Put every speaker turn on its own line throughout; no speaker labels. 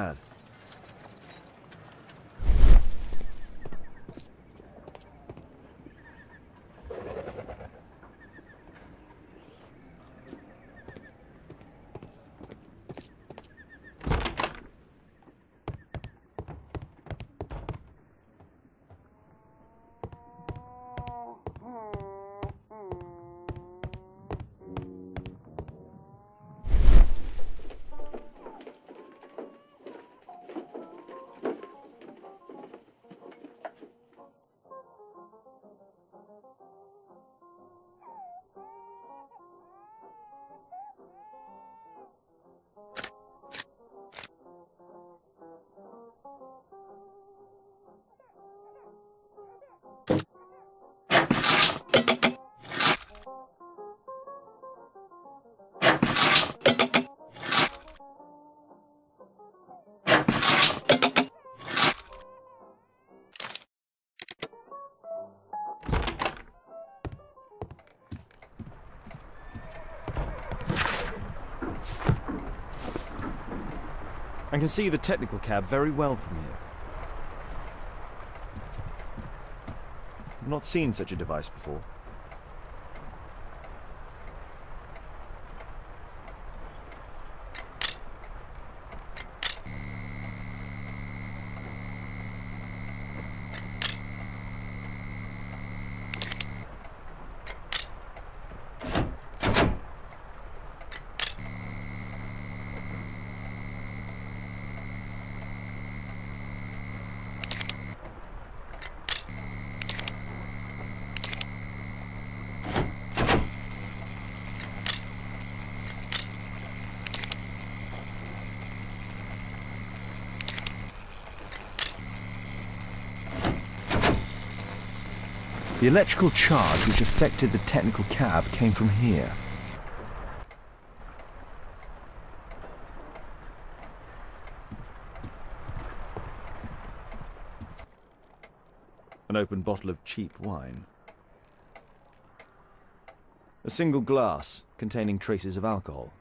I can see the technical cab very well from here. I've not seen such a device before. The electrical charge which affected the technical cab came from here. An open bottle of cheap wine. A single glass containing traces of alcohol.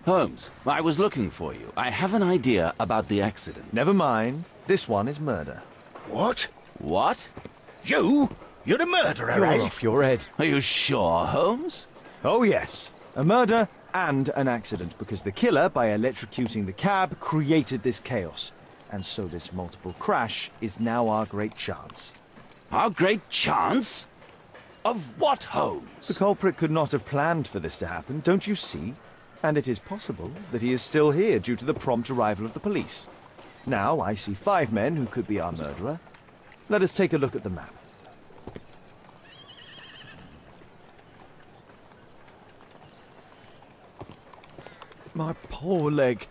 Holmes, I was looking for you. I have an idea about the accident.
Never mind. This one is murder.
What?
What?
You? You're the murderer,
You're
eh?
off your head.
Are you sure, Holmes?
Oh yes. A murder and an accident, because the killer, by electrocuting the cab, created this chaos. And so this multiple crash is now our great chance.
Our great chance? Of what, Holmes?
The culprit could not have planned for this to happen, don't you see? And it is possible that he is still here due to the prompt arrival of the police. Now I see 5 men who could be our murderer. Let us take a look at the map. My poor leg.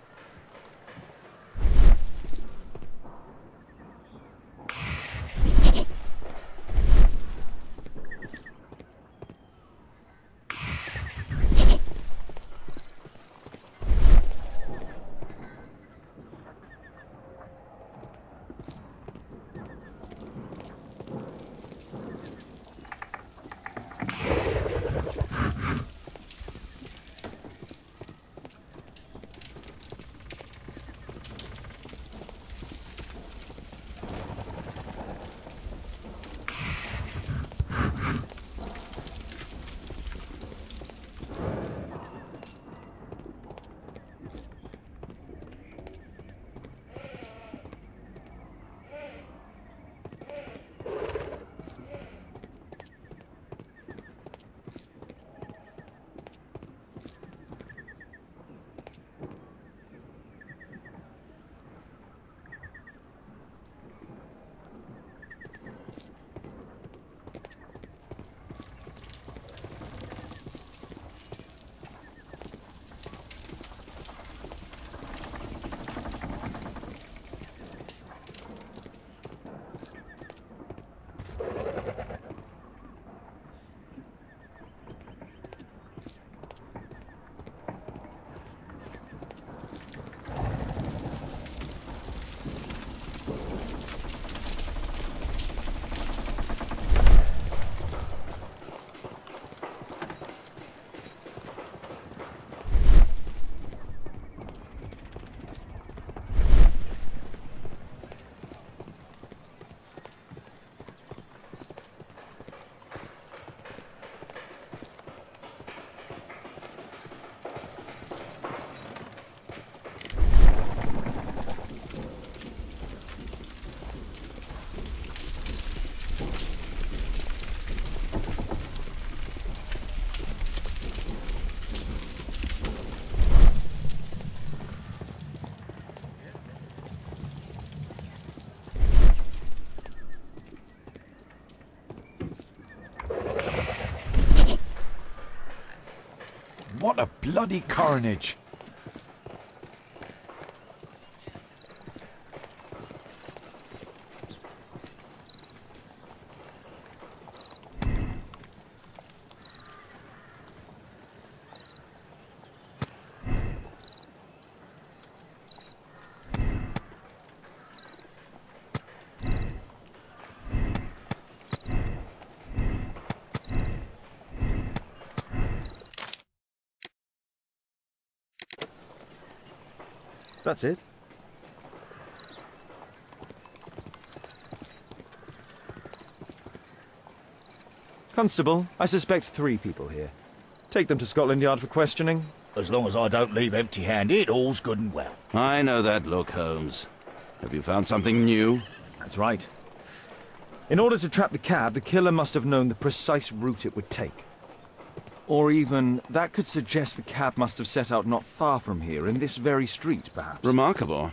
What a bloody carnage!
That's it. Constable, I suspect 3 people here. Take them to Scotland Yard for questioning.
As long as I don't leave empty-handed, all's good and well.
I know that look, Holmes. Have you found something new?
That's right. In order to trap the cab, the killer must have known the precise route it would take. Or even, that could suggest the cab must have set out not far from here, in this very street, perhaps.
Remarkable.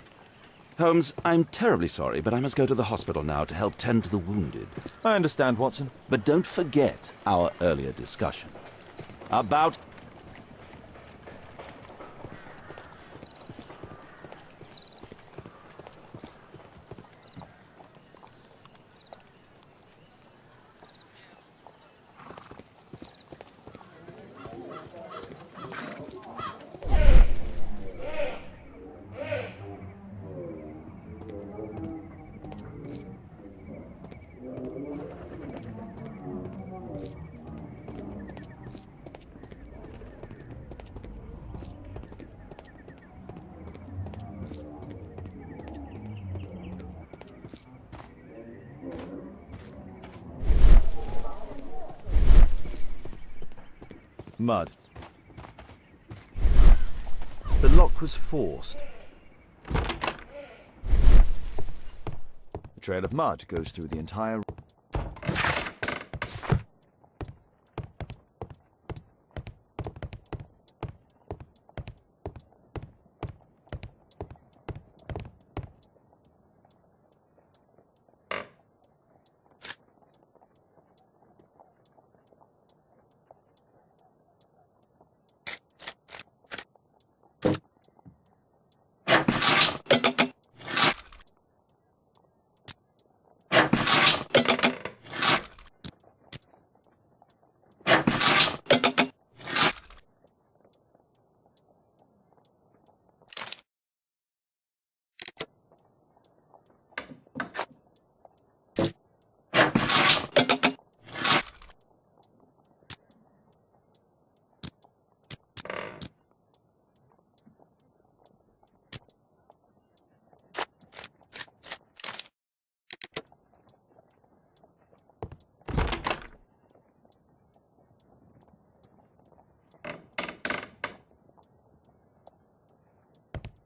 Holmes, I'm terribly sorry, but I must go to the hospital now to help tend to the wounded.
I understand, Watson.
But don't forget our earlier discussion about...
Mud. The lock was forced. A trail of mud goes through the entire...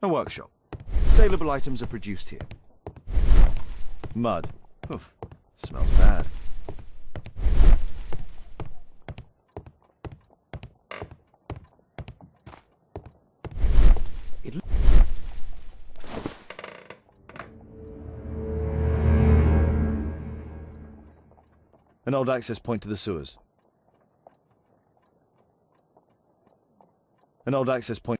A workshop. Saleable items are produced here. Mud. Oof. Smells bad. An old access point to the sewers. An old access point.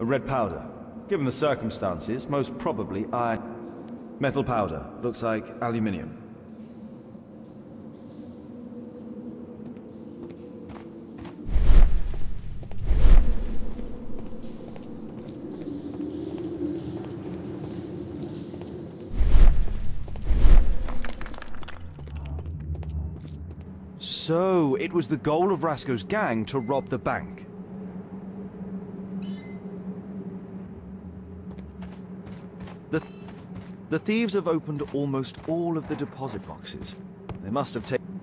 A red powder. Given the circumstances, most probably iron. Metal powder. Looks like aluminium. So, it was the goal of Rasco's gang to rob the bank. The thieves have opened almost all of the deposit boxes. They must have taken...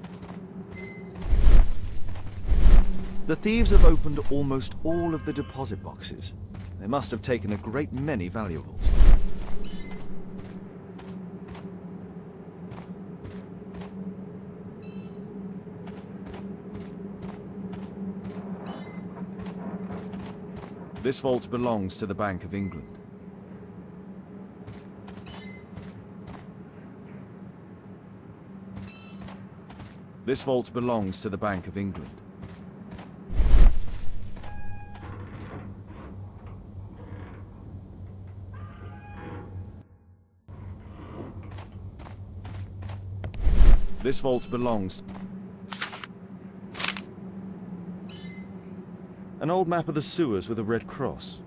The thieves have opened almost all of the deposit boxes. They must have taken a great many valuables. This vault belongs to the Bank of England. This vault belongs to the Bank of England. This vault belongs... An old map of the sewers with a red cross.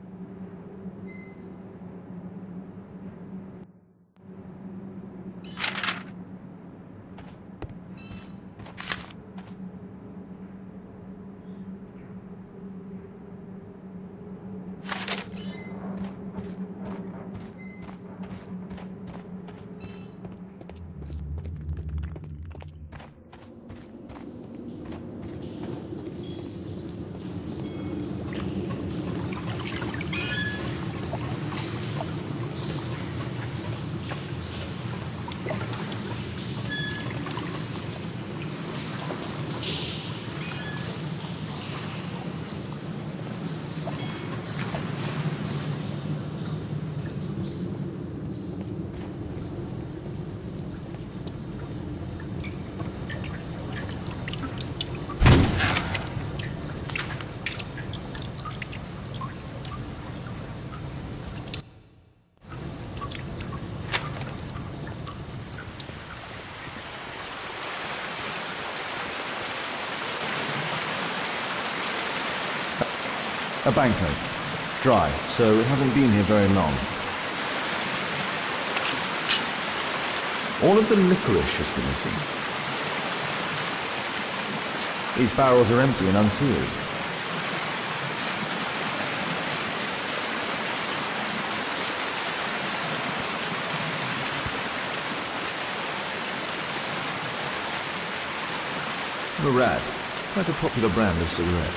A banknote. Dry, so it hasn't been here very long. All of the licorice has been eaten. These barrels are empty and unsealed. Murad, quite a popular brand of cigarette.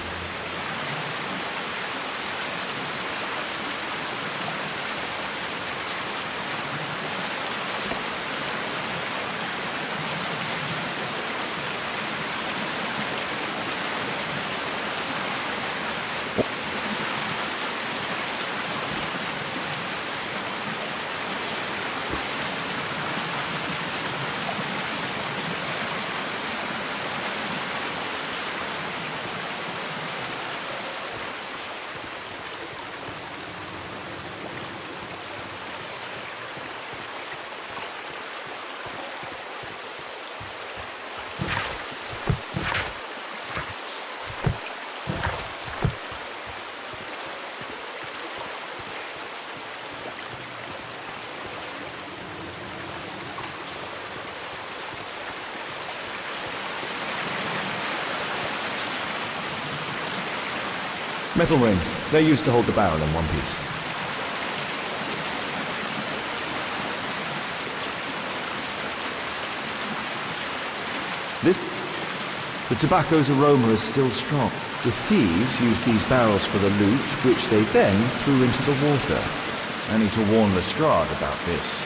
Metal rings. They're used to hold the barrel in one piece. The tobacco's aroma is still strong. The thieves used these barrels for the loot, which they then threw into the water. I need to warn Lestrade about this.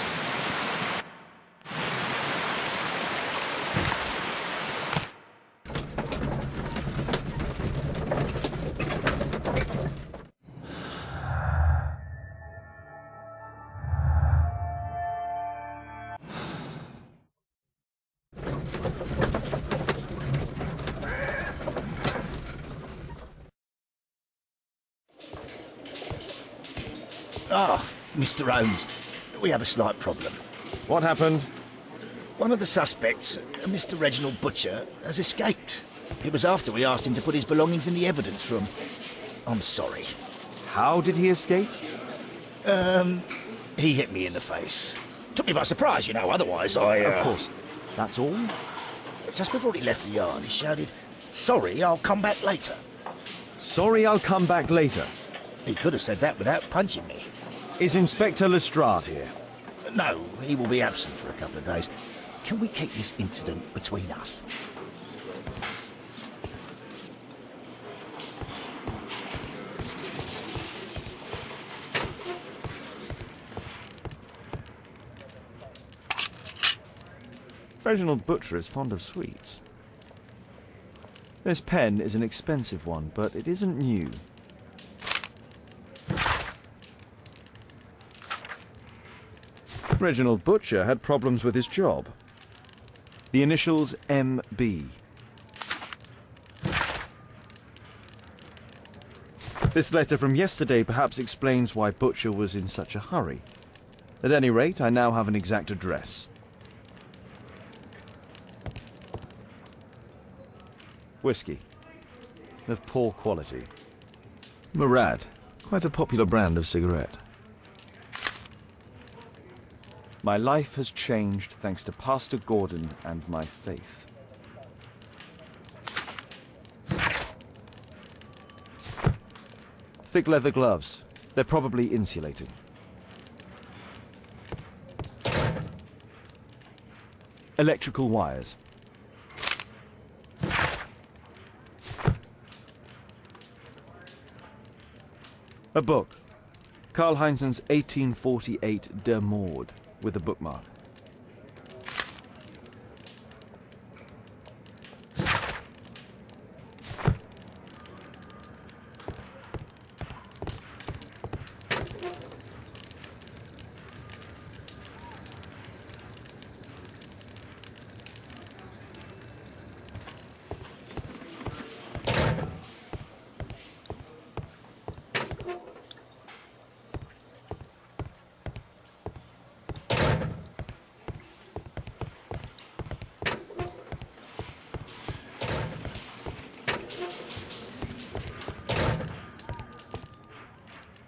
Ah, Mr. Holmes, we have a slight problem.
What happened?
One of the suspects, Mr. Reginald Butcher, has escaped. It was after we asked him to put his belongings in the evidence room. I'm sorry.
How did he escape?
He hit me in the face. Took me by surprise, you know, otherwise I...
Of course. That's all?
Just before he left the yard, he shouted, "Sorry, I'll come back later."
Sorry, I'll come back later.
He could have said that without punching me.
Is Inspector Lestrade here?
No, he will be absent for a couple of days. Can we keep this incident between us?
Reginald Butcher is fond of sweets. This pen is an expensive one, but it isn't new. Reginald Butcher had problems with his job. The initials MB. This letter from yesterday perhaps explains why Butcher was in such a hurry. At any rate, I now have an exact address. Whiskey. Of poor quality. Murad. Quite a popular brand of cigarette. My life has changed thanks to Pastor Gordon and my faith. Thick leather gloves. They're probably insulating. Electrical wires. A book. Karl Heinzen's 1848 Der Mord, with a bookmark.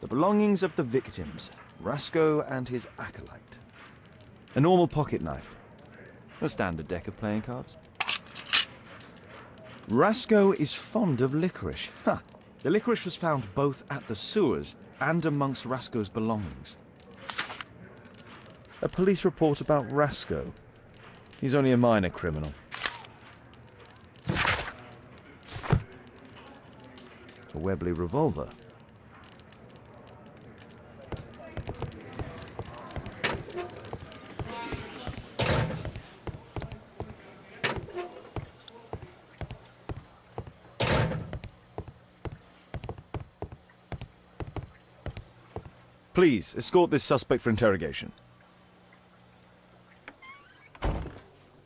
The belongings of the victims, Rasco and his acolyte. A normal pocket knife. A standard deck of playing cards. Rasco is fond of licorice. Huh. The licorice was found both at the sewers and amongst Rasco's belongings. A police report about Rasco. He's only a minor criminal. A Webley revolver. Please, escort this suspect for interrogation.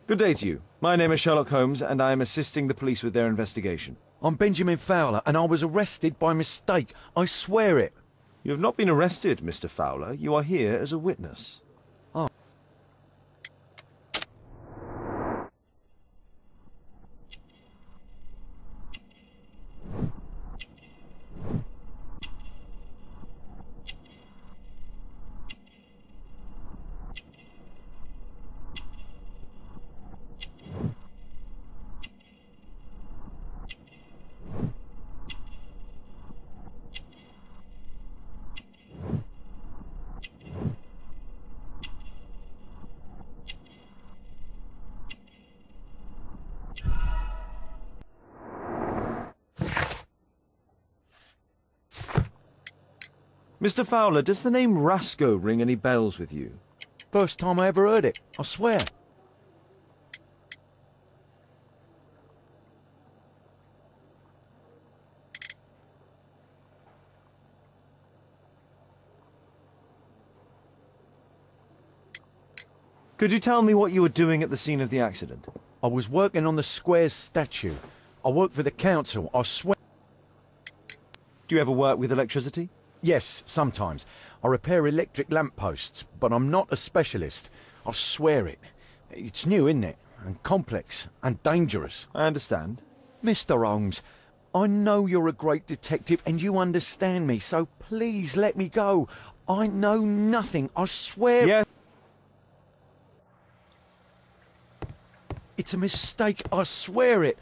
Good day to you. My name is Sherlock Holmes, and I am assisting the police with their investigation.
I'm Benjamin Fowler, and I was arrested by mistake. I swear it.
You have not been arrested, Mr. Fowler. You are here as a witness.
Oh.
Mr. Fowler, does the name Rasco ring any bells with you?
First time I ever heard it, I swear.
Could you tell me what you were doing at the scene of the accident?
I was working on the square's statue. I work for the council, I swear.
Do you ever work with electricity?
Yes, sometimes. I repair electric lampposts, but I'm not a specialist. I swear it. It's new, isn't it? And complex and dangerous.
I understand.
Mr. Holmes, I know you're a great detective and you understand me, so please let me go. I know nothing, I swear.
Yes.
It's a mistake, I swear it.